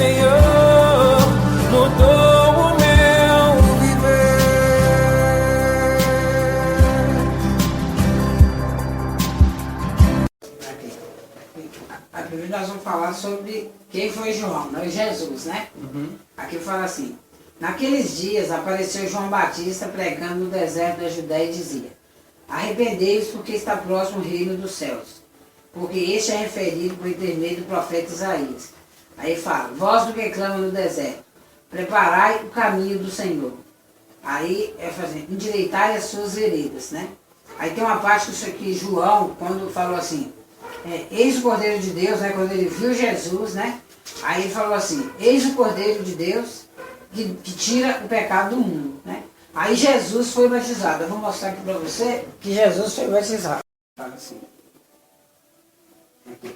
Senhor mudou o meu viver. Aqui nós vamos falar sobre quem foi João, não é Jesus, né? Aqui fala assim: naqueles dias apareceu João Batista pregando no deserto da Judéia e dizia: arrependei-vos, porque está próximo o reino dos céus. Porque este é referido por intermédio do profeta Isaías. Aí fala: vós do que clama no deserto, preparai o caminho do Senhor. Aí é fazer, endireitai as suas veredas, né? Aí tem uma parte que isso aqui, João, quando falou assim, eis o Cordeiro de Deus, né? Quando ele viu Jesus, né? Aí ele falou assim: eis o Cordeiro de Deus que tira o pecado do mundo, né? Aí Jesus foi batizado. Eu vou mostrar aqui para você que Jesus foi batizado. Fala assim. Aqui.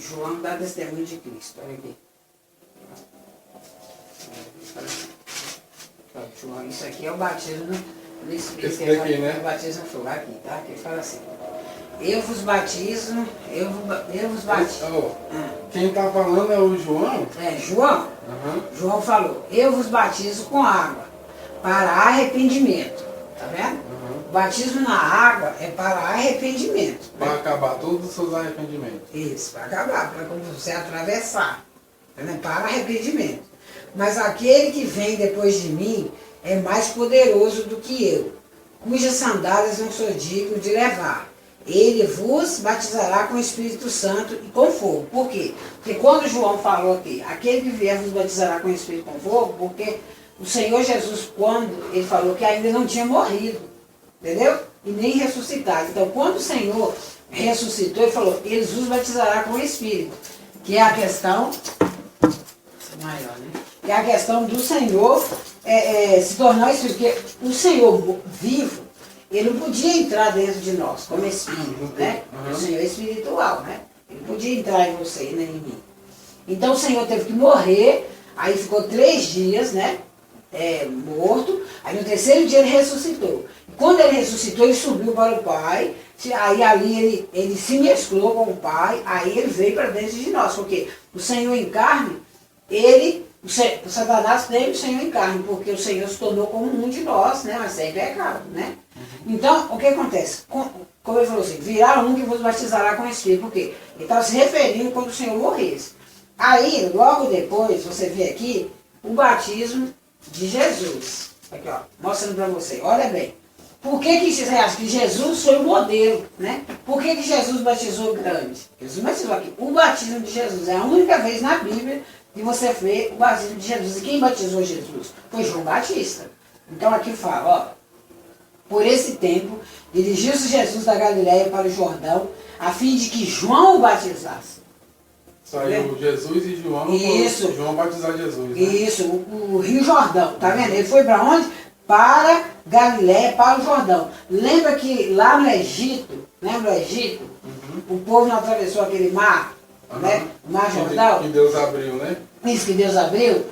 João dá testemunho de Cristo. Olha aqui. João, isso aqui é o batismo no Espírito. Esse daqui, né? É o batismo no fogo. Aqui, tá? Aqui fala assim: eu vos batizo, eu vos batizo. Quem está falando é o João? É, João. João falou: eu vos batizo com água para arrependimento. Tá vendo? O batismo na água é para arrependimento. Para acabar todos os seus arrependimentos. Isso, para acabar, para quando você atravessar. Né? Para arrependimento. Mas aquele que vem depois de mim é mais poderoso do que eu, cujas sandálias não sou digno de levar. Ele vos batizará com o Espírito Santo e com fogo. Por quê? Porque quando João falou aqui, aquele que vier vos batizará com o Espírito e com fogo, porque o Senhor Jesus, quando ele falou que ainda não tinha morrido, entendeu? E nem ressuscitado. Então, quando o Senhor ressuscitou, ele falou: ele vos batizará com o Espírito, que é a questão maior, né? Que é a questão do Senhor se tornar Espírito. Porque o Senhor vivo, ele não podia entrar dentro de nós como Espírito, né? O Senhor é espiritual, né? Ele podia entrar em você e nem em mim. Então o Senhor teve que morrer, aí ficou 3 dias, né? Morto. Aí no 3º dia ele ressuscitou. E quando ele ressuscitou, ele subiu para o Pai. Aí ali ele se mesclou com o Pai. Aí ele veio para dentro de nós. Porque o Senhor em carne, o Satanás tem o Senhor em carne, porque o Senhor se tornou como um de nós, né? Mas sem pecado, né? Então, o que acontece? Como ele falou assim: virá um que vos batizará com o Espírito. Por quê? Ele estava se referindo quando o Senhor morresse. Aí, logo depois, você vê aqui o batismo de Jesus. Aqui, ó, mostrando para você. Olha bem. Por que você acha que Jesus foi o modelo, né? Por que Jesus batizou grande? Jesus batizou aqui. O batismo de Jesus é a única vez na Bíblia que você vê o batismo de Jesus. E quem batizou Jesus? Foi João Batista. Então aqui fala, ó. Por esse tempo, dirigiu-se Jesus da Galiléia para o Jordão, a fim de que João o batizasse. Saiu Jesus e João. Isso. João batizar Jesus. Né? Isso, o Rio Jordão, tá vendo? Ele foi para onde? Para Galiléia, para o Jordão. Lembra que lá no Egito, o povo não atravessou aquele mar, né? O mar Jordão? Que Deus abriu, né? Isso que Deus abriu.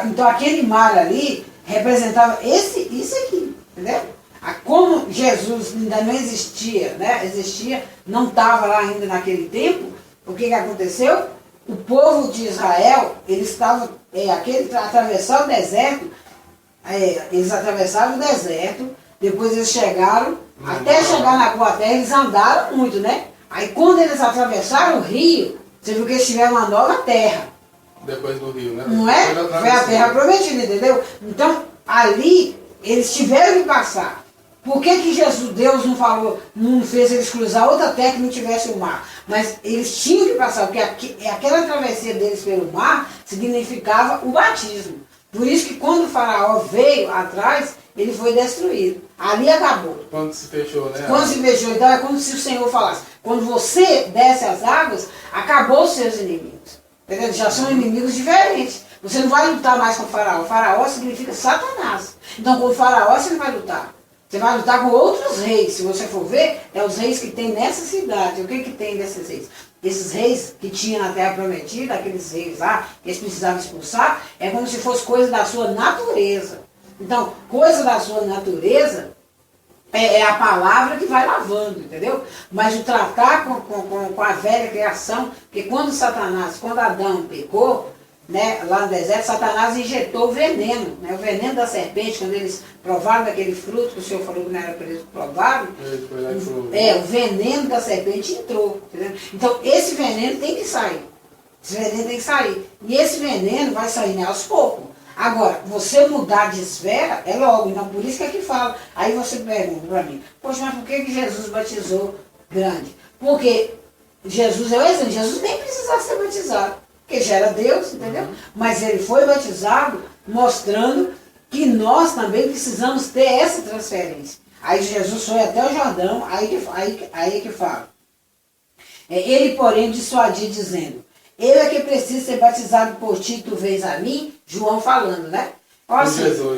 Então aquele mar ali representava isso aqui, entendeu? Como Jesus ainda não existia, né? Não estava lá ainda naquele tempo, o que aconteceu? O povo de Israel, eles estavam, atravessar o deserto, eles atravessaram o deserto, depois eles chegaram, até chegar na boa terra, eles andaram muito, né? Aí quando eles atravessaram o rio, você viu que eles tiveram uma nova terra. Depois do rio, né? Não é? Foi a terra prometida, entendeu? Então, ali, eles tiveram que passar. Por que Jesus, Deus não falou, não fez eles cruzar outra terra que não tivesse o mar? Mas eles tinham que passar, porque aquela travessia deles pelo mar significava o batismo. Por isso que quando o faraó veio atrás, ele foi destruído. Ali acabou. Quando se fechou, né? Quando se fechou, então é como se o Senhor falasse: quando você desce as águas, acabou os seus inimigos. Entendeu? Já são inimigos diferentes. Você não vai lutar mais com o faraó. O faraó significa Satanás. Então com o faraó você não vai lutar. Você vai lutar com outros reis. Se você for ver, é os reis que tem nessa cidade. O que tem desses reis? Esses reis que tinham na terra prometida, aqueles reis lá, que eles precisavam expulsar, é como se fosse coisa da sua natureza. Então, coisa da sua natureza É a palavra que vai lavando, entendeu? Mas o tratar com a velha criação, porque quando Adão pecou, né, lá no deserto, Satanás injetou o veneno, né, o veneno da serpente, quando eles provaram daquele fruto que o Senhor falou que não era para eles provarem, o veneno da serpente entrou, entendeu? Então esse veneno tem que sair. Esse veneno tem que sair. E esse veneno vai sair, né, aos poucos. Agora, você mudar de esfera é logo, então por isso que aqui fala. Aí você pergunta para mim, poxa, mas por que Jesus batizou grande? Porque Jesus é o exemplo, Jesus nem precisava ser batizado, porque já era Deus, entendeu? Mas ele foi batizado mostrando que nós também precisamos ter essa transferência. Aí Jesus foi até o Jordão, aí que fala. Ele, porém, dissuadia dizendo, eu é que preciso ser batizado por ti, tu vês a mim? João falando, né? Assim, Jesus,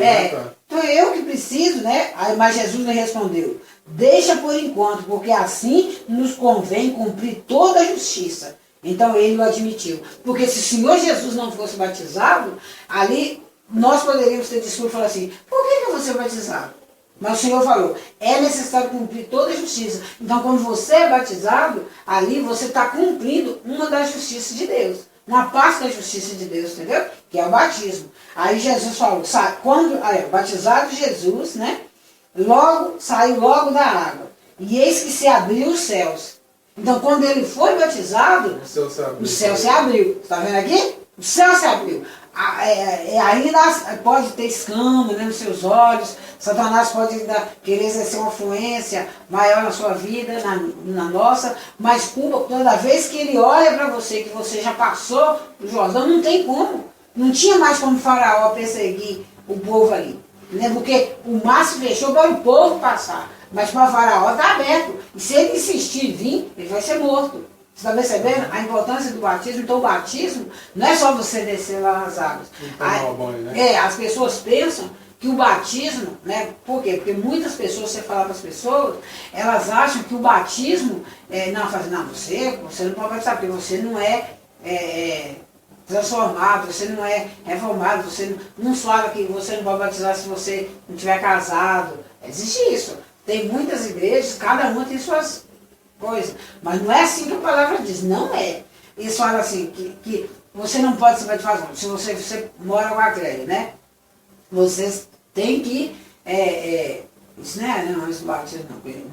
então eu que preciso, né? Aí, mas Jesus lhe respondeu, deixa por enquanto, porque assim nos convém cumprir toda a justiça. Então ele o admitiu. Porque se o Senhor Jesus não fosse batizado, ali nós poderíamos ter desculpa e falar assim, por que eu vou ser batizado? Mas o Senhor falou, é necessário cumprir toda a justiça. Então quando você é batizado, ali você está cumprindo uma das justiças de Deus. Uma parte da justiça de Deus, entendeu? Que é o batismo. Aí Jesus falou, batizado Jesus, né? Saiu logo da água. E eis que se abriu os céus. Então quando ele foi batizado, o céu se abriu. Está vendo aqui? O céu se abriu. Ainda pode ter escama, né, nos seus olhos, Satanás pode ainda querer exercer uma influência maior na sua vida, na nossa, mas toda vez que ele olha para você, que você já passou o Jordão, não tem como. Não tinha mais como Faraó perseguir o povo ali, né, porque o mar se fechou para o povo passar, mas para Faraó está aberto, e se ele insistir em vir, ele vai ser morto. Você está percebendo a importância do batismo? Então o batismo não é só você descer lá nas águas. As pessoas pensam que o batismo, né? Por quê? Porque muitas pessoas, você fala para as pessoas, elas acham que o batismo, você não pode batizar, porque você não é transformado, você não é reformado, você não fala que você não pode batizar se você não estiver casado. Existe isso. Tem muitas igrejas, cada uma tem suas coisa. Mas não é assim que a palavra diz, não é. Eles falam assim, que você não pode se batizar, se você mora com a Cléia, né? Vocês têm que, isso não é batismo,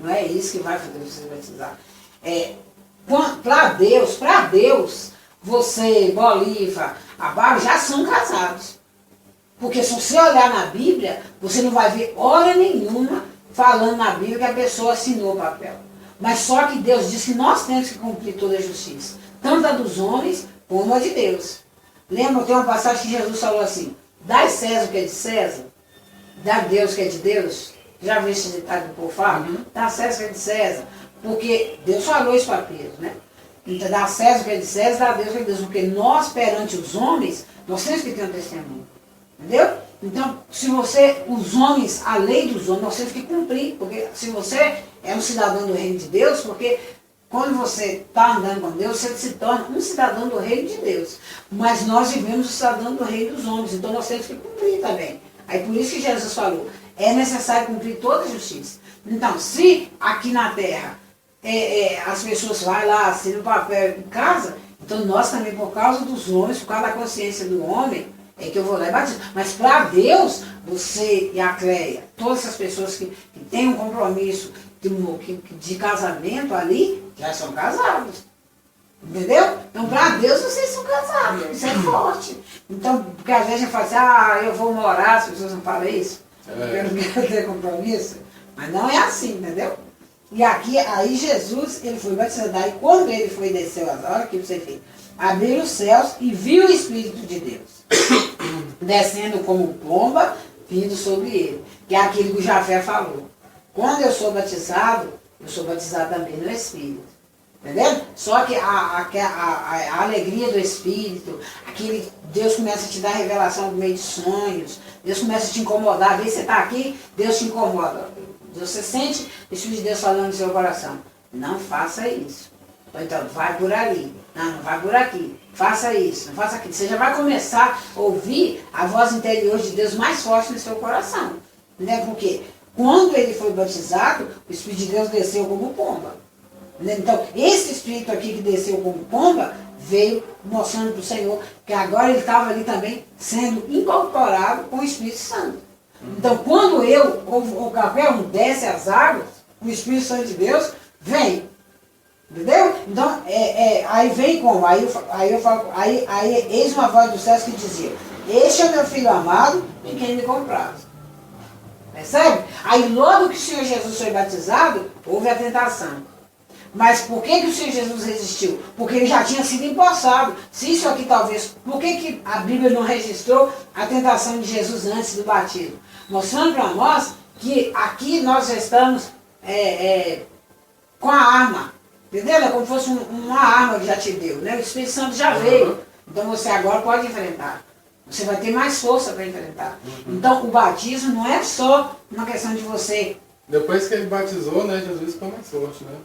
não é isso que vai fazer você batizar. Para Deus, você, Bolívar, a Bárbara já são casados. Porque se você olhar na Bíblia, você não vai ver hora nenhuma falando na Bíblia que a pessoa assinou o papel. Mas só que Deus diz que nós temos que cumprir toda a justiça, tanto a dos homens como a de Deus. Lembra, tem uma passagem que Jesus falou assim, dai César o que é de César, dá a Deus o que é de Deus. Já viu esse ditado que o povo fala? Dá a César o que é de César. Porque Deus falou isso para Pedro, né? Então dá a César o que é de César, dá a Deus o que é de Deus. Porque nós, perante os homens, nós temos que ter um testemunho. Entendeu? Então, os homens, a lei dos homens, nós temos que cumprir. Porque se você é um cidadão do reino de Deus, porque quando você está andando com Deus, você se torna um cidadão do reino de Deus. Mas nós vivemos o cidadão do reino dos homens, então nós temos que cumprir também. Aí por isso que Jesus falou, é necessário cumprir toda a justiça. Então, se aqui na terra as pessoas vão lá, assinam o papel em casa, então nós também, por causa dos homens, por causa da consciência do homem, é que eu vou lá e batizo. Mas para Deus, você e a Cleia, todas essas pessoas que têm um compromisso de casamento ali, já são casados. Entendeu? Então, para Deus, vocês são casados. Isso é forte. Então, porque às vezes a gente fala assim, eu vou morar, as pessoas não falam isso. Eu não quero ter compromisso. Mas não é assim, entendeu? E aqui, aí Jesus, ele foi batizado. Aí quando ele foi desceu as horas, que você fez? Abriu os céus e viu o Espírito de Deus descendo como pomba, vindo sobre ele. Que é aquilo que o Jafé falou. Quando eu sou batizado também no Espírito. Entendeu? Só que a alegria do Espírito, Deus começa a te dar revelação no meio de sonhos, Deus começa a te incomodar. Às vezes você está aqui, Deus te incomoda. Você sente o Espírito de Deus falando no seu coração. Não faça isso. Ou então, vai por ali. Não vai por aqui. Faça isso, não faça aquilo. Você já vai começar a ouvir a voz interior de Deus mais forte no seu coração. Né? Porque quando ele foi batizado, o Espírito de Deus desceu como pomba. Então, esse Espírito aqui que desceu como pomba, veio mostrando para o Senhor que agora ele estava ali também sendo incorporado com o Espírito Santo. Então, quando eu ou qualquer um desce as águas, o Espírito Santo de Deus vem. Entendeu? Então, aí vem como? Aí eu falo, eis uma voz dos céus que dizia: este é meu filho amado, em quem me comprazo. Percebe? Aí logo que o Senhor Jesus foi batizado, houve a tentação. Mas por que o Senhor Jesus resistiu? Porque ele já tinha sido empossado. Se isso aqui talvez... Por que a Bíblia não registrou a tentação de Jesus antes do batismo? Mostrando para nós que aqui nós estamos com a arma. Entendeu? É como se fosse uma arma que já te deu. Né? O Espírito Santo já veio. Então você agora pode enfrentar. Você vai ter mais força para enfrentar. Então o batismo não é só uma questão de você... Depois que ele batizou, né, Jesus ficou mais forte, né?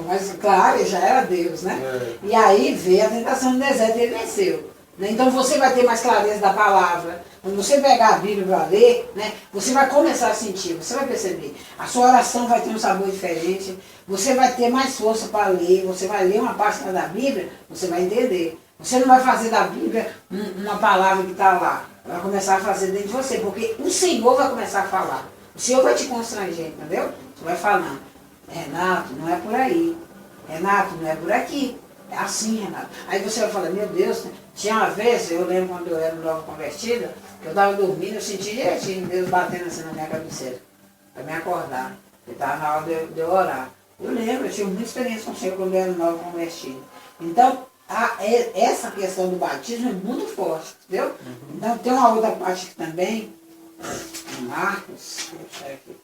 Mas, claro, ele já era Deus, né? E aí veio a tentação no deserto e ele venceu. Né? Então você vai ter mais clareza da palavra. Quando você pegar a Bíblia para ler, né, você vai começar a sentir, você vai perceber. A sua oração vai ter um sabor diferente, você vai ter mais força para ler, você vai ler uma página da Bíblia, você vai entender. Você não vai fazer da Bíblia uma palavra que está lá. Vai começar a fazer dentro de você, porque o Senhor vai começar a falar. O Senhor vai te constranger, entendeu? Você vai falando: Renato, não é por aí. Renato, não é por aqui. É assim, Renato. Aí você vai falar: meu Deus, né? Tinha uma vez, eu lembro quando eu era nova convertida, que eu estava dormindo, eu senti direitinho Deus batendo assim na minha cabeceira, para me acordar. Porque estava na hora de eu orar. Eu lembro, eu tive muita experiência com o Senhor quando eu era nova convertida. Então, essa questão do batismo é muito forte, entendeu? Então, tem uma outra parte aqui também, Marcos, deixa eu aqui.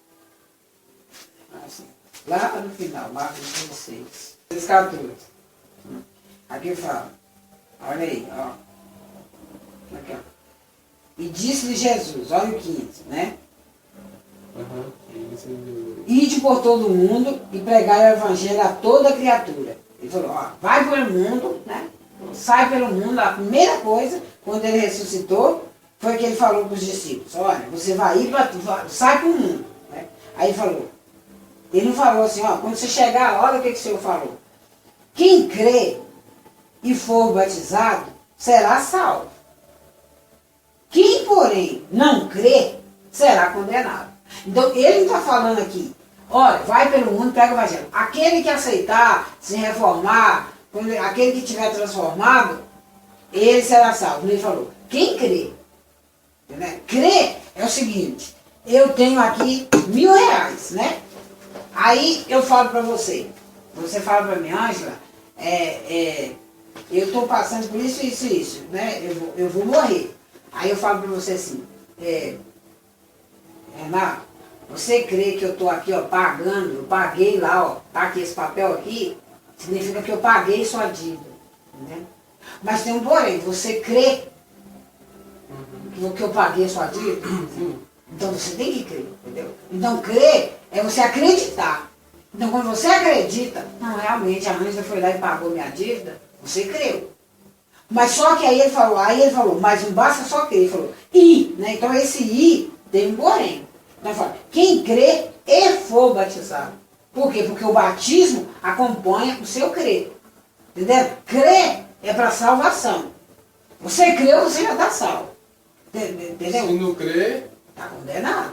Assim, lá no final, Marcos 16, 14. Aqui fala, olha aí, ó. Aqui, ó. E disse-lhe Jesus, olha o 15, né? Ide por todo o mundo e pregai o evangelho a toda criatura. Ele falou: ó, vai pelo mundo, né? Sai pelo mundo. A primeira coisa, quando ele ressuscitou, foi que ele falou para os discípulos: olha, você vai ir, sai para o mundo. Né? Aí ele falou, ele não falou assim: ó, quando você chegar a hora, o que o Senhor falou? Quem crê e for batizado será salvo. Quem, porém, não crê, será condenado. Então, ele não está falando aqui: olha, vai pelo mundo, pega o evangelho. Aquele que aceitar, se reformar, aquele que tiver transformado, ele será salvo. Ele falou: quem crê? Né? Crer é o seguinte: eu tenho aqui R$1.000, né? Aí eu falo para você fala para mim: Ângela, eu estou passando por isso, né? Eu vou morrer. Aí eu falo para você assim: Renato, você crê que eu estou aqui, ó, pagando, eu paguei lá, ó, tá aqui esse papel aqui, significa que eu paguei sua dívida, entendeu? Mas tem um porém: você crê que eu paguei sua dívida? Então você tem que crer, entendeu? Então crer é você acreditar. Então quando você acredita, não, realmente a Ângela foi lá e pagou minha dívida, você creu. Mas só que aí ele falou, mas não basta só crer, ele falou, né? Então esse tem um porém. Então ele fala, quem crê e for batizado. Por quê? Porque o batismo acompanha o seu crer. Entendeu? Crer é para salvação. Você creu, você já está salvo. Entendeu? Se não crer, está condenado.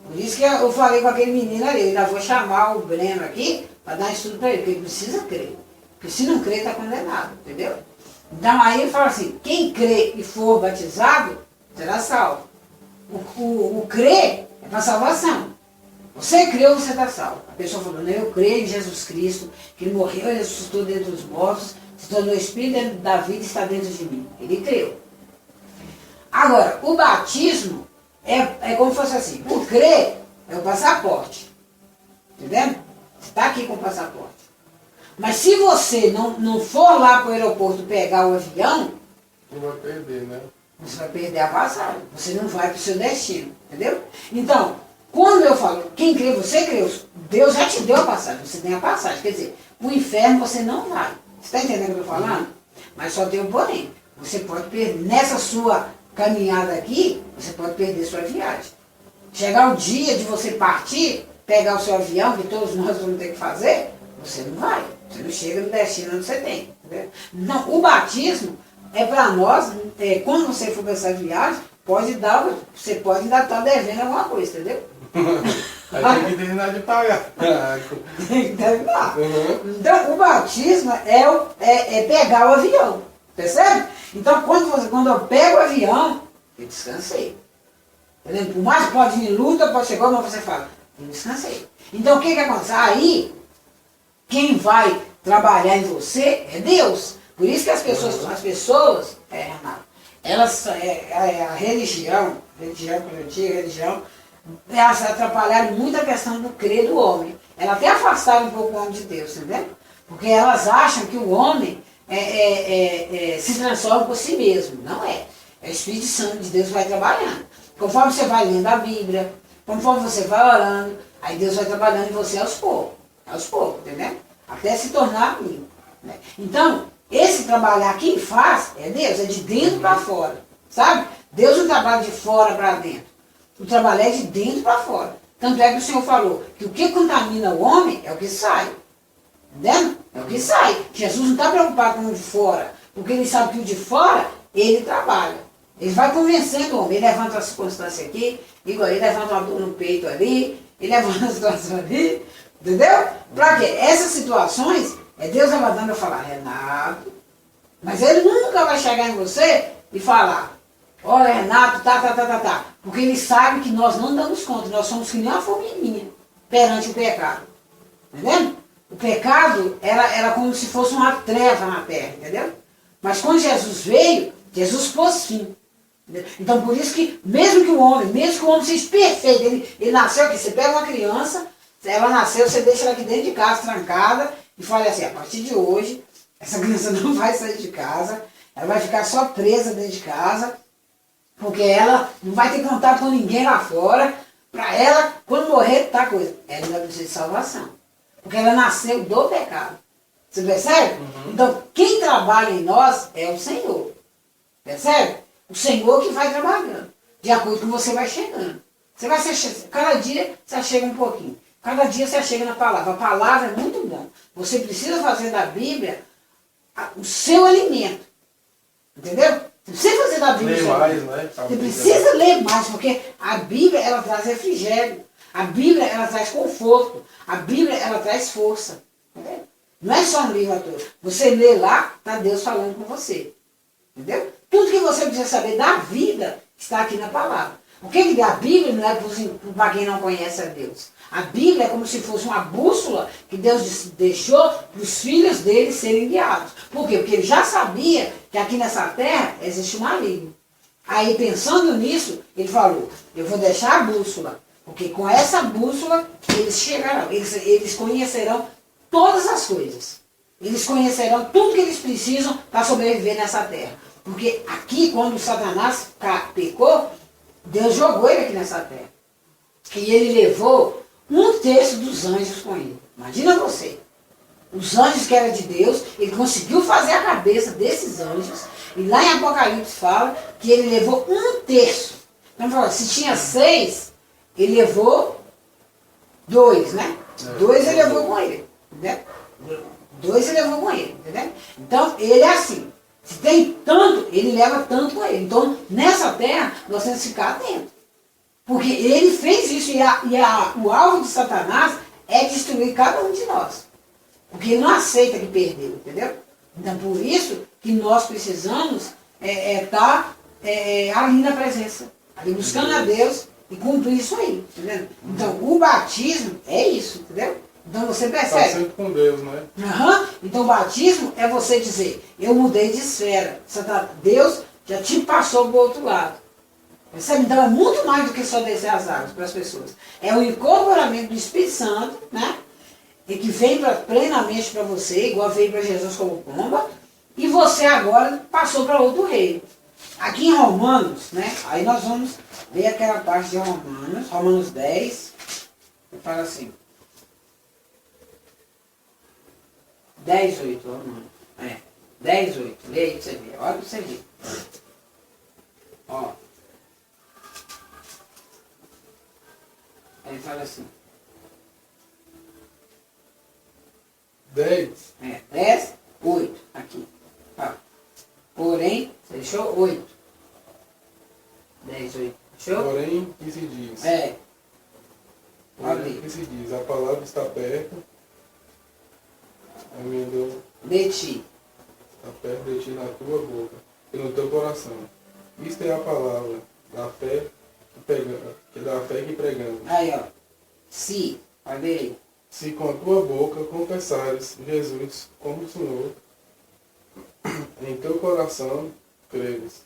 Por isso que eu falei com aquele menino ali, eu ainda vou chamar o Breno aqui para dar estudo para ele, porque ele precisa crer. Porque se não crer, está condenado, entendeu? Então aí ele fala assim, quem crê e for batizado, será salvo. O crer é para salvação. Você creu, você está salvo. A pessoa falou, não, eu creio em Jesus Cristo, que ele morreu, ele ressuscitou dentro dos mortos, se tornou espírito dentro da vida e está dentro de mim. Ele creu. Agora, o batismo é como se fosse assim, o crer é o passaporte. Entendendo? Você está aqui com o passaporte. Mas se você não for lá para o aeroporto pegar o avião, não vai perder, né? Você vai perder a passagem. Você não vai para o seu destino. Entendeu? Então, quando eu falo, quem crê, você creu, Deus já te deu a passagem, você tem a passagem. Quer dizer, o inferno você não vai. Você está entendendo o que eu estou falando? Mas só tem um porém. Você pode perder, nessa sua caminhada aqui, você pode perder sua viagem. Chegar o dia de você partir, pegar o seu avião, que todos nós vamos ter que fazer, você não vai. Você não chega no destino onde você tem. Entendeu? Então, o batismo é para nós, quando você for para essa viagem, você pode ainda estar devendo alguma coisa, entendeu? Aí tem que terminar de pagar. Tem que terminar. Uhum. Então, o batismo é pegar o avião, percebe? Então, quando eu pego o avião, eu descansei. Entendeu? Por mais que pode vir luta, pode chegar, mas você fala, eu descansei. Então, o que acontece? Aí, quem vai trabalhar em você é Deus. Por isso que as pessoas, Renato, elas, a religião antiga, elas atrapalharam muito a questão do crer do homem. Elas até afastaram um pouco o homem de Deus, entendeu? Porque elas acham que o homem se transforma por si mesmo. Não é. É o Espírito Santo de Deus que vai trabalhando. Conforme você vai lendo a Bíblia, conforme você vai orando, aí Deus vai trabalhando em você aos poucos, entendeu? Até se tornar amigo. Né? Então, esse trabalhar, quem faz é Deus, é de dentro para fora, sabe? Deus não trabalha de fora para dentro, o trabalho é de dentro para fora. Tanto é que o Senhor falou que o que contamina o homem é o que sai, entendeu? É o que sai. Jesus não está preocupado com o de fora, porque ele sabe que o de fora, ele trabalha. Ele vai convencendo o homem, ele levanta uma circunstância aqui, igual ele levanta uma dor no peito ali, ele levanta uma situação ali, entendeu? Para quê? Essas situações, é Deus mandando eu falar, Renato, mas ele nunca vai chegar em você e falar, olha Renato, tá, porque ele sabe que nós não damos conta, nós somos que nem uma formiguinha perante o pecado, entendeu? O pecado era como se fosse uma treva na terra, entendeu? Mas quando Jesus veio, Jesus pôs fim. Então por isso que, mesmo que o homem seja perfeito, ele nasceu aqui, você pega uma criança, ela nasceu, você deixa ela aqui dentro de casa, trancada, e fala assim, a partir de hoje, essa criança não vai sair de casa, ela vai ficar só presa dentro de casa, porque ela não vai ter contato com ninguém lá fora, para ela, quando morrer, tá coisa. Ela ainda precisa de salvação. Porque ela nasceu do pecado. Você percebe? Uhum. Então, quem trabalha em nós é o Senhor. Percebe? O Senhor que vai trabalhando. De acordo com você vai chegando. Você vai ser, cada dia você chega um pouquinho. Cada dia você chega na palavra. A palavra é muito bom. Você precisa fazer da Bíblia o seu alimento. Entendeu? Você precisa fazer da Bíblia. Ler mais, né? Você precisa ler mais, porque a Bíblia ela traz refrigério. A Bíblia ela traz conforto. A Bíblia ela traz força. Entendeu? Não é só um livro à toa. Você lê lá, está Deus falando com você. Entendeu? Tudo que você precisa saber da vida está aqui na palavra. O que a Bíblia não é para quem não conhece a Deus. A Bíblia é como se fosse uma bússola que Deus deixou para os filhos dele serem guiados. Por quê? Porque ele já sabia que aqui nessa terra existe um maligno. Aí pensando nisso, ele falou, eu vou deixar a bússola, porque com essa bússola eles chegarão, eles conhecerão todas as coisas. Eles conhecerão tudo que eles precisam para sobreviver nessa terra. Porque aqui, quando Satanás pecou, Deus jogou ele aqui nessa terra. E ele levou 1/3 dos anjos com ele. Imagina você. Os anjos que eram de Deus, ele conseguiu fazer a cabeça desses anjos. E lá em Apocalipse fala que ele levou 1/3. Então, se tinha 6, ele levou 2, né? 2 ele levou com ele. Entendeu? 2 ele levou com ele. Entendeu? Então, ele é assim. Se tem tanto, ele leva tanto com ele. Então, nessa terra, nós temos que ficar atentos. Porque ele fez isso o alvo de Satanás é destruir cada um de nós. Porque ele não aceita que perdeu, entendeu? Então, por isso que nós precisamos estar ali na presença, ali buscando a Deus e cumprir isso aí, entendeu? Então, o batismo é isso, entendeu? Então, você percebe. Está sempre com Deus, né? Uhum. Então, o batismo é você dizer, eu mudei de esfera. Deus já te passou para o outro lado. Percebe? Então, é muito mais do que só descer as águas para as pessoas. É o incorporamento do Espírito Santo, né? E que vem plenamente para você, igual veio para Jesus como pomba, e você agora passou para outro reino. Aqui em Romanos, né? Aí nós vamos ver aquela parte de Romanos, Romanos 10, que fala assim, 10:8, Romanos. 10:8, lê aí para você ver, olha para você ver. Ó. fala assim. 10. 10, 8. Aqui. Fala. Porém, você deixou 8. 10, 8. Deixou? Porém, que se diz? Olha aí. Que se diz? A palavra está perto. Emendou. De ti. Está perto de ti na tua boca e no teu coração. Isto é a palavra da fé que pregamos. Aí, ó. Se. Vai ver aí. Se com a tua boca confessares Jesus como Senhor, em teu coração creres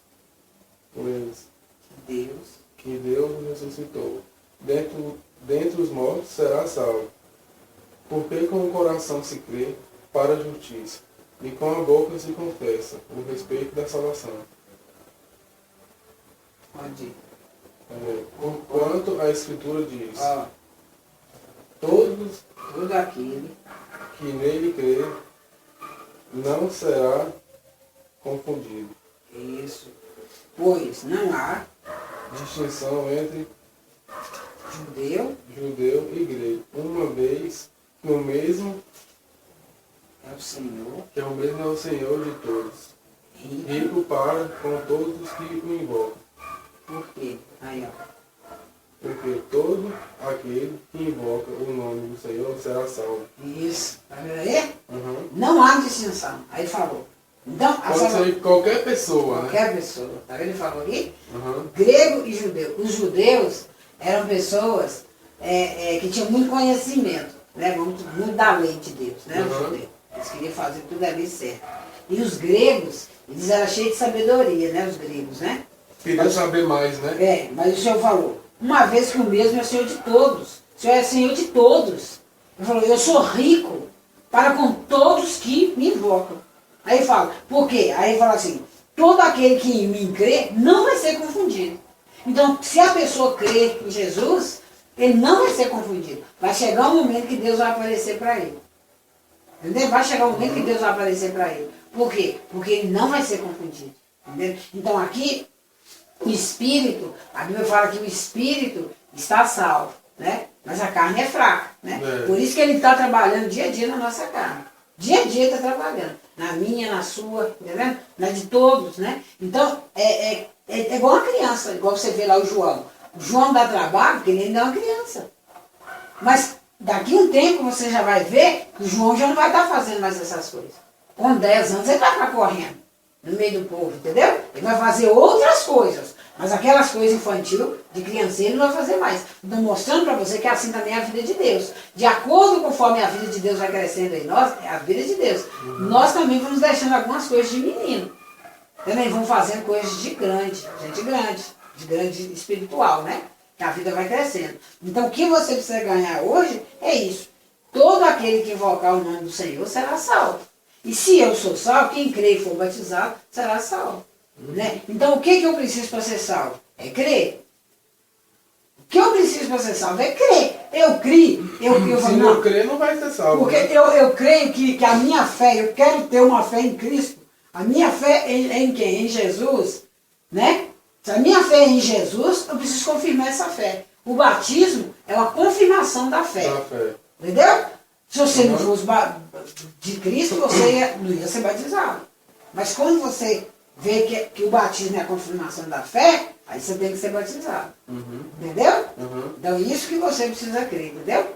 que Deus o ressuscitou. Dentre os mortos será salvo. Porque com o coração se crê para a justiça, e com a boca se confessa o respeito da salvação. Pode ir. Porquanto a Escritura diz, Ó. Todo aquele que nele crê não será confundido. Isso. Pois não há Distinção entre judeu judeu e grego, uma vez que o mesmo é o Senhor é o Senhor de todos, rico. rico para com todos os que o invocam. Por quê? Aí, ó. Porque todo aquele que invoca o nome do Senhor será salvo. Isso. Tá vendo aí? Uhum. Não há distinção. Aí ele falou. Então, a Pode ser qualquer pessoa, né? qualquer pessoa. Tá vendo? Ele falou aí? Uhum. Grego e judeu. Os judeus eram pessoas que tinham muito conhecimento, né? Muito da lei de Deus, né? Os Uhum. judeus. Eles queriam fazer tudo ali certo. E os gregos, eles eram cheios de sabedoria, né? Os gregos, né? Queria saber mais, né? Mas o Senhor falou, uma vez que o mesmo é Senhor de todos. O Senhor é Senhor de todos. Ele falou, eu sou rico para com todos que me invocam. Aí ele fala, por quê? Aí ele fala assim, todo aquele que em mim crê não vai ser confundido. Então, se a pessoa crê em Jesus, ele não vai ser confundido. Vai chegar um momento que Deus vai aparecer para ele. Entendeu? Vai chegar um momento que Deus vai aparecer para ele. Por quê? Porque ele não vai ser confundido. Entendeu? Então aqui, o espírito, a Bíblia fala que o espírito está salvo, né? Mas a carne é fraca, né? Por isso que ele está trabalhando dia a dia na nossa carne. Dia a dia ele está trabalhando. Na minha, na sua, entendeu? Na de todos, né? Então, é igual uma criança, igual você vê lá o João. O João dá trabalho porque ele ainda é uma criança. Mas daqui a um tempo você já vai ver que o João já não vai estar fazendo mais essas coisas. Com 10 anos ele vai estar correndo no meio do povo, entendeu? Ele vai fazer outras coisas. Mas aquelas coisas infantil, de criança, ele não vai fazer mais. Então, mostrando para você que assim também é a vida de Deus. De acordo conforme a vida de Deus vai crescendo em nós, é a vida de Deus. Nós também vamos deixando algumas coisas de menino. Também vamos fazendo coisas de grande, de grande espiritual, né? Que a vida vai crescendo. Então, o que você precisa ganhar hoje é isso. Todo aquele que invocar o nome do Senhor será salvo. E se eu sou salvo, quem crê e for batizado será salvo. Né? Então, o que eu preciso para ser salvo? É crer. O que eu preciso para ser salvo é crer. Eu creio. Se não crer, não vai ser salvo. Porque né? eu creio que a minha fé, eu quero ter uma fé em Cristo. A minha fé é em quem? Em Jesus. Né? Se a minha fé é em Jesus, eu preciso confirmar essa fé. O batismo é uma confirmação da fé. Da fé. Entendeu? Se você não fosse de Cristo, você não ia ser batizado. Mas quando você vê que o batismo é a confirmação da fé, aí você tem que ser batizado. Uhum. Entendeu? Uhum. Então isso que você precisa crer, entendeu?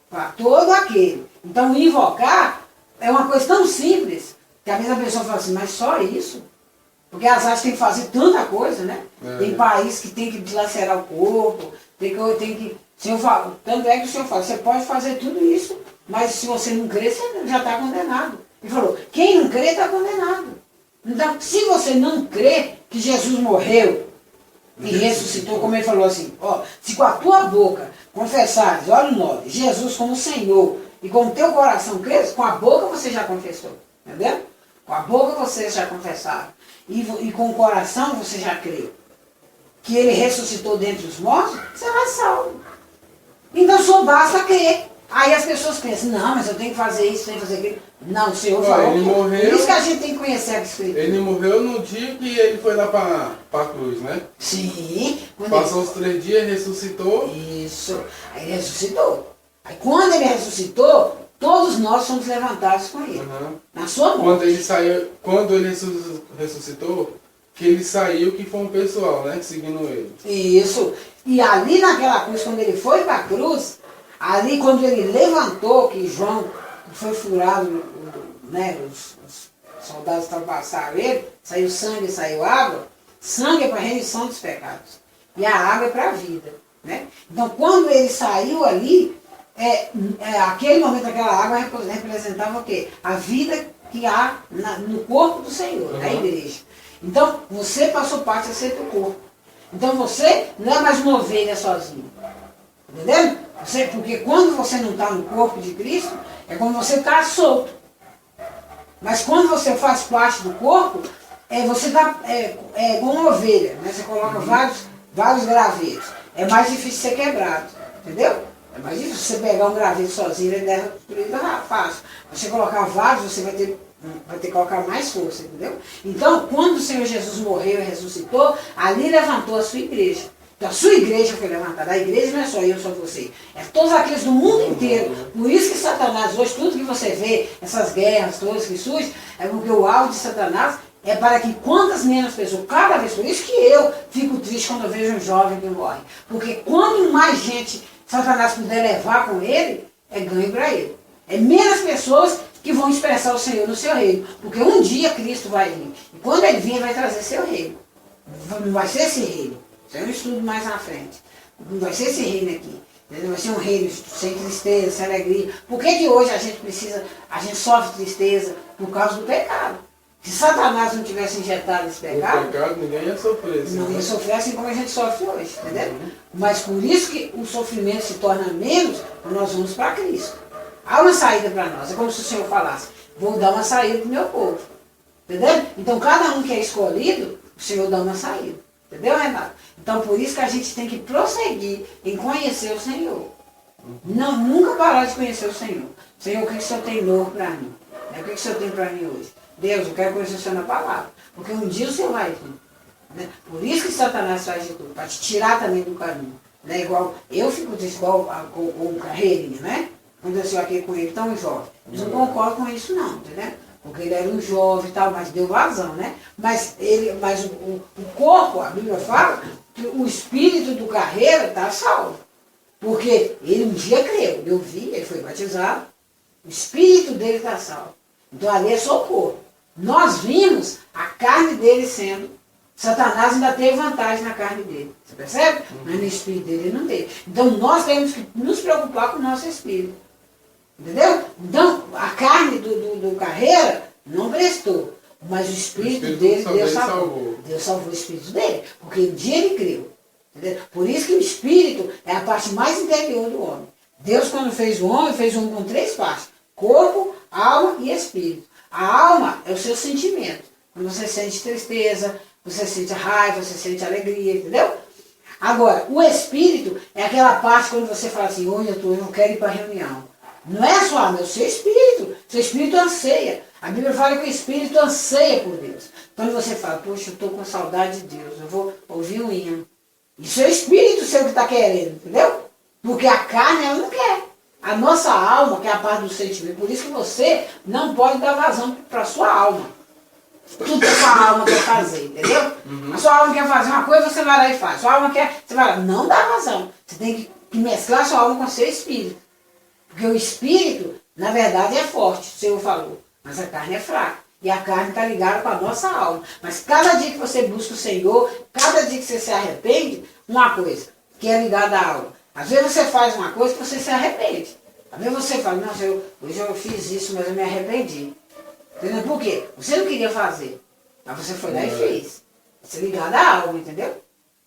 Para todo aquele. Então invocar é uma coisa tão simples, que às vezes a pessoa fala assim, mas só isso? Porque as artes têm que fazer tanta coisa, né? Tem país que tem que dilacerar o corpo, tem que o senhor fala, tanto é que o senhor fala, você pode fazer tudo isso, mas se você não crer, você já está condenado. Ele falou, quem não crê está condenado. Então, se você não crê que Jesus morreu e ressuscitou, como ele falou assim, ó, se com a tua boca confessares, olha o 9, Jesus como Senhor, e com o teu coração crês, com a boca você já confessou, entendeu? Com a boca você já confessaram, e com o coração você já crê que ele ressuscitou dentre os mortos, você vai salvo. Então só basta crer. Aí as pessoas pensam, não, mas eu tenho que fazer isso, tenho que fazer aquilo. Não, o Senhor Ó, falou. ele morreu. Por isso que a gente tem que conhecer a Escritura. Ele morreu no dia que ele foi lá para a cruz, né? Sim. Passou os 3 dias, ressuscitou. Isso. Aí ele ressuscitou. Aí quando ele ressuscitou, todos nós fomos levantados com ele. Uhum. Na sua mão. Quando ele ressuscitou, que ele saiu, que foi um pessoal, né? Seguindo ele. Isso. E ali naquela cruz, quando ele foi para a cruz, ali quando ele levantou, que João foi furado, né? Os soldados ultrapassaram ele, saiu sangue, saiu água. Sangue é para a remissão dos pecados. E a água é para a vida. Né? Então quando ele saiu ali, aquele momento, aquela água representava o quê? A vida que há no corpo do Senhor, na igreja. Então, você passou parte a ser do corpo. Então, você não é mais uma ovelha sozinho. Entendeu? Porque quando você não está no corpo de Cristo, é quando você está solto. Mas quando você faz parte do corpo, você está como uma ovelha. Né? Você coloca vários gravetos. É mais difícil ser quebrado. Entendeu? É mais difícil você pegar um graveto sozinho, ele é fácil. Você colocar vários, você vai ter que colocar mais força, entendeu? Então, quando o Senhor Jesus morreu e ressuscitou, ali levantou a sua igreja. Então, a sua igreja foi levantada. A igreja não é só eu, só você. É todos aqueles do mundo inteiro. Por isso que Satanás, hoje, tudo que você vê, essas guerras todas que surgem, é porque o alvo de Satanás é para que quantas menos pessoas, cada vez, por isso que eu fico triste quando eu vejo um jovem que morre. Porque quanto mais gente Satanás puder levar com ele, é ganho para ele. É menos pessoas que vão expressar o Senhor no seu reino. Porque um dia Cristo vai vir. E quando ele vir, ele vai trazer seu reino. Não vai ser esse reino. Isso é um estudo mais na frente. Não vai ser esse reino aqui. Não vai ser um reino sem tristeza, sem alegria. Por que hoje a gente sofre tristeza? Por causa do pecado. Se Satanás não tivesse injetado esse pecado, o pecado ninguém ia sofrer. Assim, não ia sofrer assim como a gente sofre hoje, entendeu? Mas por isso que o sofrimento se torna menos quando nós vamos para Cristo. Há uma saída para nós. É como se o Senhor falasse, vou dar uma saída para o meu povo. Entendeu? Então cada um que é escolhido, o Senhor dá uma saída. Entendeu, Renato? Então por isso que a gente tem que prosseguir em conhecer o Senhor. Não, nunca parar de conhecer o Senhor. Senhor, o que o Senhor tem novo para mim? O que o Senhor tem para mim hoje? Deus, eu quero conhecer o Senhor na palavra. Porque um dia o Senhor vai vir. Né? Por isso que Satanás faz de tudo, para te tirar também do caminho. Né? Igual, eu fico igual com o Carreirinha, né? Quando eu estou aqui com ele tão jovem. Eu não concordo com isso não, entendeu? Porque ele era um jovem e tal, mas deu vazão, né? Mas o corpo, a Bíblia fala, que o espírito do Carreira está salvo. Porque ele um dia creu, eu vi, ele foi batizado, o espírito dele está salvo. Então ali é só o corpo. Nós vimos a carne dele sendo. Satanás ainda teve vantagem na carne dele. Você percebe? Mas no espírito dele ele não teve. Então nós temos que nos preocupar com o nosso espírito. Entendeu? Então a carne do Carreira não prestou. Mas o espírito dele, Deus salvou. Deus salvou o espírito dele. Porque um dia ele creu. Entendeu? Por isso que o espírito é a parte mais interior do homem. Deus, quando fez o homem com 3 partes. Corpo, alma e espírito. A alma é o seu sentimento. Quando você sente tristeza, você sente raiva, você sente alegria, entendeu? Agora, o espírito é aquela parte quando você fala assim, hoje eu não quero ir para a reunião. Não é a sua alma, é o seu espírito. Seu espírito anseia. A Bíblia fala que o espírito anseia por Deus. Quando você fala, poxa, eu estou com saudade de Deus, eu vou ouvir um hino. Isso é o espírito seu que está querendo, entendeu? Porque a carne, ela não quer. A nossa alma, que é a parte do sentimento, por isso que você não pode dar vazão para a sua alma. Tudo que a sua alma quer fazer, entendeu? A sua alma quer fazer uma coisa, você vai lá e faz. A sua alma quer, você vai lá, não dá vazão. Você tem que mesclar a sua alma com o seu espírito. Porque o espírito, na verdade, é forte, o Senhor falou. Mas a carne é fraca. E a carne está ligada com a nossa alma. Mas cada dia que você busca o Senhor, cada dia que você se arrepende, uma coisa que é ligada à alma. Às vezes você faz uma coisa que você se arrepende. Às vezes você fala, não, hoje eu fiz isso, mas eu me arrependi. Entendeu? Por quê? Você não queria fazer. Mas você foi lá e fez. Isso é ligado à alma, entendeu?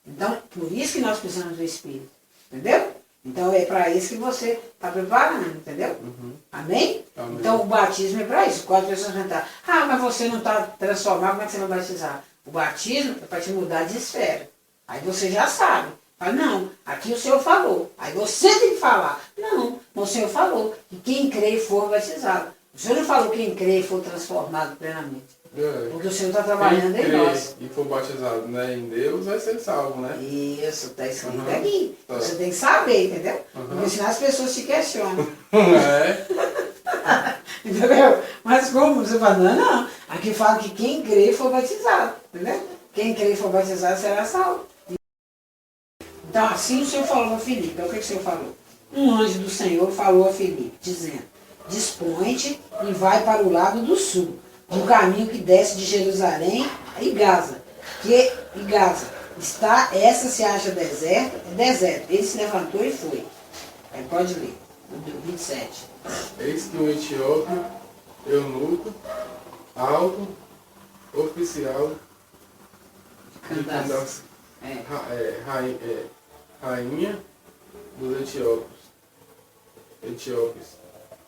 Então, por isso que nós precisamos do Espírito. Entendeu? Então é para isso que você está preparando, entendeu? Amém? Amém? Então o batismo é para isso. Quando as pessoas vão estar, mas você não está transformado, como é que você vai batizar? O batismo é para te mudar de esfera. Aí você já sabe. Fala, não, aqui o Senhor falou. Aí você tem que falar. Não, o Senhor falou que quem crê e for batizado. O Senhor não falou quem crê e for transformado plenamente. Porque o Senhor está trabalhando em nós. E for batizado, né, em Deus, vai ser salvo, né? Isso, está escrito aqui. Tá. Você tem que saber, entendeu? Porque senão as pessoas te questionam. Entendeu? Mas como? Você fala, não. Aqui fala que quem crê e for batizado. Entendeu? Quem crê e for batizado será salvo. Então assim o Senhor falou a Filipe. Então o que o Senhor falou? Um anjo do Senhor falou a Filipe, dizendo, dispõe-te e vai para o lado do sul, no caminho que desce de Jerusalém e Gaza. Essa se acha deserta, é deserto. Ele se levantou e foi. Aí pode ler, o 27. Eis que um etíope, eunuco, alto, oficial, de Candace, rainha dos etíopes.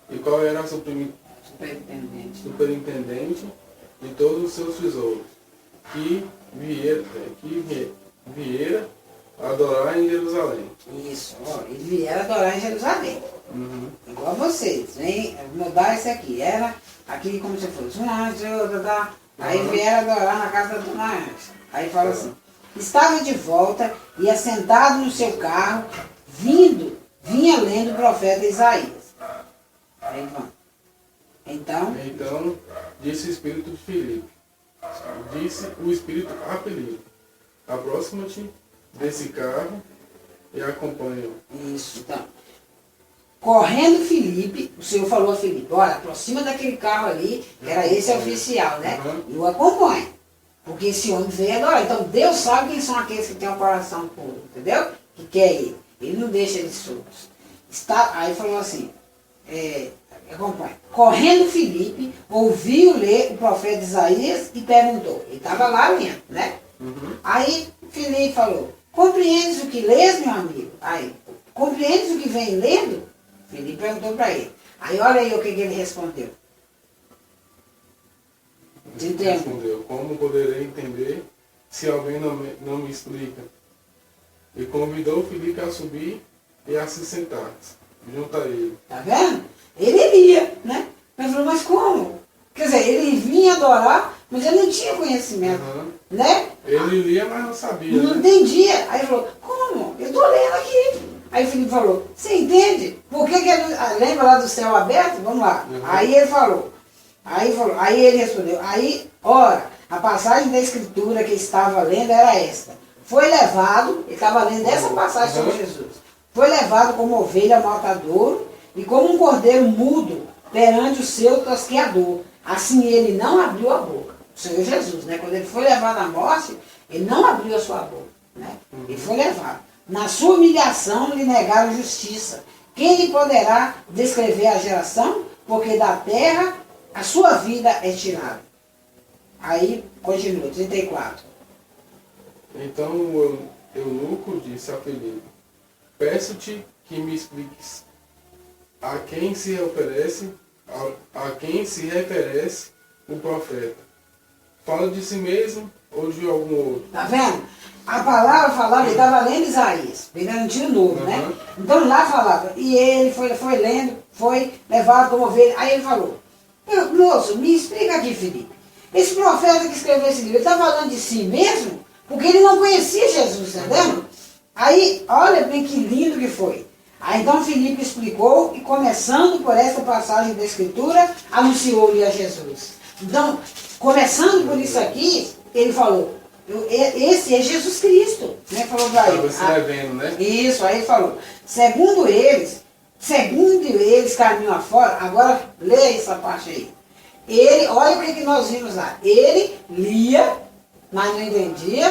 E qual era a superintendente de todos os seus tesouros, que viera adorar em Jerusalém. Isso, ó, ele viera adorar em Jerusalém. Igual vocês, vem mudar isso aqui. Era aqui como se fosse um anjo, aí vieram adorar na casa do anjo. Aí fala assim, estava de volta e assentado no seu carro, vinha lendo o profeta Isaías. Aí vamos. Então, disse o Espírito de Filipe, disse o Espírito a Filipe, aproxima-te desse carro e acompanha. Isso, então. Correndo Filipe, o Senhor falou a Filipe, olha, aproxima daquele carro ali, que era esse oficial, né? E o acompanha. Porque esse homem veio adorar. Então Deus sabe quem são aqueles que têm um coração puro, entendeu? Que quer ele. Ele não deixa eles soltos. Aí falou assim, acompanha. Correndo Filipe, ouviu ler o profeta Isaías e perguntou. Ele estava lá lendo, né? Aí Filipe falou, compreendes o que lês, meu amigo? Aí, compreendes o que vem lendo? Filipe perguntou para ele. Aí olha aí o que ele respondeu. Respondeu, como poderei entender se alguém não me explica? E convidou Filipe a subir e a se sentar junto a ele. Tá vendo? Ele lia, né? Ele falou, mas como? Quer dizer, ele vinha adorar, mas ele não tinha conhecimento, né? Ele lia, mas não sabia. Não entendia. Aí ele falou, como? Eu estou lendo aqui. Aí o Filipe falou, você entende? Por que lembra lá do céu aberto? Vamos lá. Aí ele falou. Aí ele respondeu, ora, a passagem da escritura que estava lendo era esta. Foi levado, ele estava lendo essa passagem sobre Jesus. Foi levado como ovelha ao matadouro e como um cordeiro mudo perante o seu tosqueador. Assim ele não abriu a boca. O Senhor Jesus, né? Quando ele foi levado à morte, ele não abriu a sua boca, né? Ele foi levado. Na sua humilhação lhe negaram justiça. Quem lhe poderá descrever a geração? Porque da terra a sua vida é tirada. Aí, continua, 34. Então o eunuco disse a Filipe, peço-te que me expliques a quem se refere o profeta. Fala de si mesmo ou de algum outro? Tá vendo? A palavra falava, ele estava lendo Isaías, pegando um tiro novo, né? Então lá falava, e ele foi lendo, foi levado como ovelha. Aí ele falou, moço, me explica aqui, Filipe. Esse profeta que escreveu esse livro, ele está falando de si mesmo? Porque ele não conhecia Jesus, entendeu? Aí, olha bem que lindo que foi. Aí então Filipe explicou e começando por essa passagem da Escritura, anunciou-lhe a Jesus. Então, começando por isso aqui, ele falou, esse é Jesus Cristo, né? Falou para ele. Escrevendo, né? Isso, aí ele falou, segundo eles caminham afora, agora lê essa parte aí. Ele, olha o que nós vimos lá, ele lia, mas não entendia,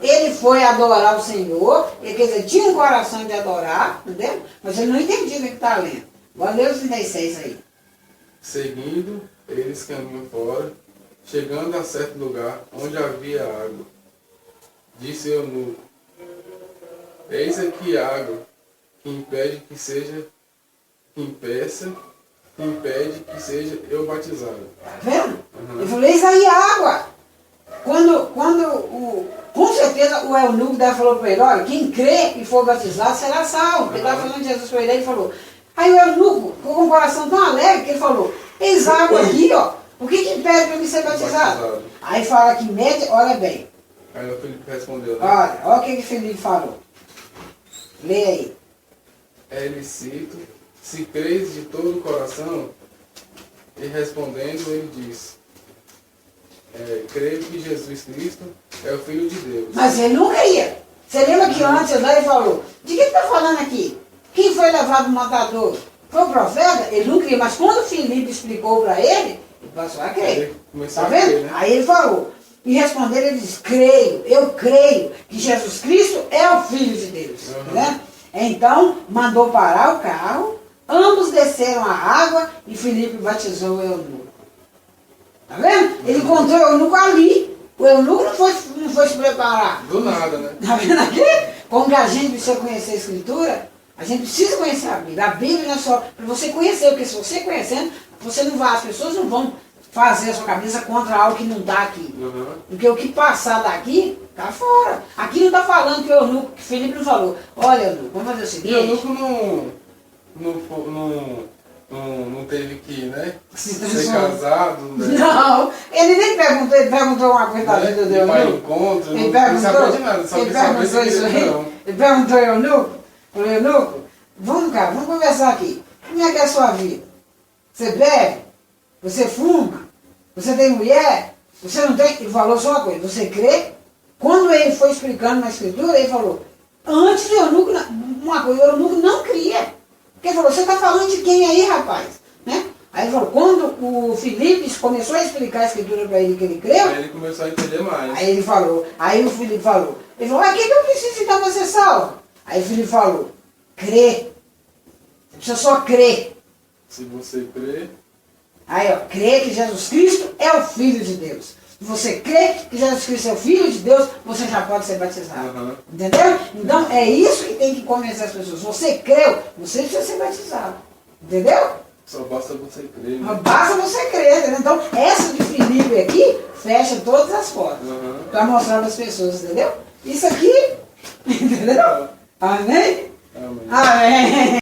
ele foi adorar o Senhor, ele, quer dizer, tinha um coração de adorar, entendeu? Mas ele não entendia o que está lendo. Agora lê o 36 aí. Seguindo, eles caminham fora, chegando a certo lugar onde havia água. Disse o eunuco, eis aqui água, que impede que seja eu batizado. Tá vendo? Ele falou, eis aí a água. com certeza o eunuco deve falou para ele, olha, quem crê e for batizado será salvo. Ele estava falando de Jesus para ele, ele falou. Aí o eunuco, com o coração tão alegre, que ele falou, eis água aqui, ó, o que impede para mim ser batizado? Aí fala que mede, olha bem. Aí o Felipe respondeu, né? Olha o que Felipe falou. Lê aí. É lícito, se creis de todo o coração, e respondendo ele disse, creio que Jesus Cristo é o Filho de Deus. Mas ele nunca ia. Você lembra que antes lá ele falou, de que está falando aqui? Quem foi levado no matador? Foi o profeta? Ele não cria. Mas quando Filipe explicou para ele, ele passou a crer. Está vendo? Crer, né? Aí ele falou. E respondendo, ele disse, creio, eu creio que Jesus Cristo é o Filho de Deus. Né? Então, mandou parar o carro, ambos desceram a água e Filipe batizou o eunuco. Está vendo? Ele encontrou o eunuco ali. O eunuco não foi se preparar. Do nada, né? Está vendo aqui? Como que a gente precisa conhecer a Escritura, a gente precisa conhecer a Bíblia. A Bíblia não é só para você conhecer, porque se você conhecendo, você não vai, as pessoas não vão fazer a sua cabeça contra algo que não está aqui. Porque o que passar daqui, está fora. Aqui não está falando que o eunuco, que Felipe não falou. Olha, eunuco, vamos fazer o seguinte. O eunuco não teve que, né? Ser casado, né? Não, ele nem perguntou, ele perguntou uma coisa da vida do Pai eunuco. encontro, Ele não sabia perguntou, de nada, só ele queria saber perguntou se isso queria aí. não. Ele perguntou ao eunuco, vamos cá, vamos conversar aqui. Como é que é a sua vida? Você bebe? Você fuma? Você tem mulher? Você não tem? Ele falou só uma coisa, você crê? Quando ele foi explicando na escritura, ele falou, antes do eunuco, uma coisa, o eunuco não cria. Porque ele falou, você está falando de quem aí, rapaz? Né? Aí ele falou, quando o Filipe começou a explicar a escritura para ele que ele creu, Aí ele começou a entender mais. aí ele falou, aí o Filipe falou, ele falou, o que eu preciso então para ser salvo? Aí o Filipe falou, crê. Você precisa só crer. Se você crê, Aí, ó, crê que Jesus Cristo é o Filho de Deus. Se você crê que Jesus Cristo é o Filho de Deus, você já pode ser batizado. Entendeu? Então, é isso que tem que convencer as pessoas. Você creu, você precisa ser batizado. Entendeu? só basta você crer, né? Mas basta você crer. Entendeu? Então, essa de Filipe aqui fecha todas as portas. Para mostrar para as pessoas, entendeu? Isso aqui, entendeu? Amém? Amém. Amém.